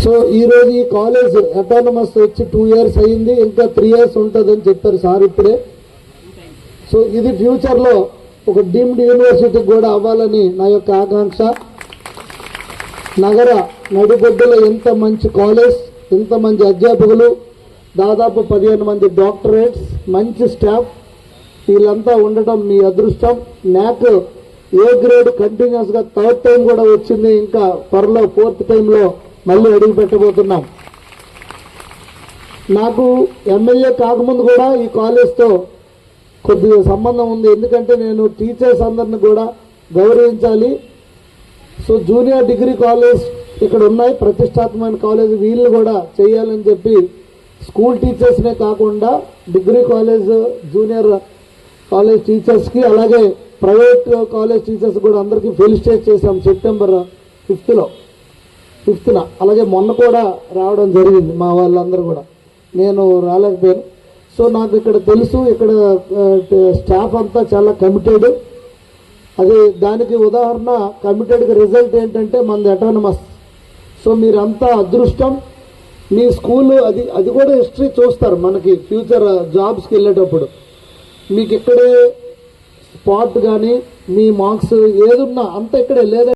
So ఈరోజు ఈ college autonomous వచ్చి 2 years అయింది, ఇంకా 3 years ఉంటుందని చెప్పారు సార్ ఇప్పుడే. సో ఇది ఫ్యూచర్లో ఒక డీమ్డ్ యూనివర్సిటీకి కూడా అవ్వాలని నా యొక్క ఆకాంక్ష. నగర నడిబొడ్డులో ఎంత మంచి కాలేజ్, ఎంత మంచి అధ్యాపకులు, దాదాపు 15 మంది డాక్టరేట్స్, మంచి స్టాఫ్, వీళ్ళంతా ఉండటం మీ అదృష్టం. నాకు ఏ గ్రేడ్ కంటిన్యూస్గా 3rd టైం కూడా వచ్చింది, ఇంకా త్వరలో 4th టైంలో మళ్ళీ అడుగు పెట్టబోతున్నాం. నాకు ఎమ్మెల్యే కాకముందు కూడా ఈ కాలేజ్తో కొద్దిగా సంబంధం ఉంది, ఎందుకంటే నేను టీచర్స్ అందరిని కూడా గౌరవించాలి. సో జూనియర్ డిగ్రీ కాలేజ్ ఇక్కడ ఉన్నాయి, ప్రతిష్టాత్మకమైన కాలేజ్, వీళ్ళు కూడా చేయాలని చెప్పి స్కూల్ టీచర్స్నే కాకుండా డిగ్రీ కాలేజ్, జూనియర్ కాలేజ్ టీచర్స్కి, అలాగే ప్రైవేట్ కాలేజ్ టీచర్స్ కూడా అందరికీ ఫెలిసిటేట్ చేశాం September 5th. అలాగే మొన్న కూడా రావడం జరిగింది మా వాళ్ళందరూ కూడా, నేను రాలేకపోయాను. సో నాకు ఇక్కడ తెలుసు, ఇక్కడ స్టాఫ్ అంతా చాలా కమిటెడ్. అది దానికి ఉదాహరణ కమిటెడ్కి రిజల్ట్ ఏంటంటే మనది అటానమస్. సో మీరంతా అదృష్టం. మీ స్కూల్ అది కూడా హిస్టరీ చూస్తారు మనకి ఫ్యూచర్ జాబ్స్కి వెళ్ళేటప్పుడు. మీకు ఇక్కడే స్పాట్ కానీ మీ మార్క్స్ ఏదున్నా అంతా ఇక్కడే లేదా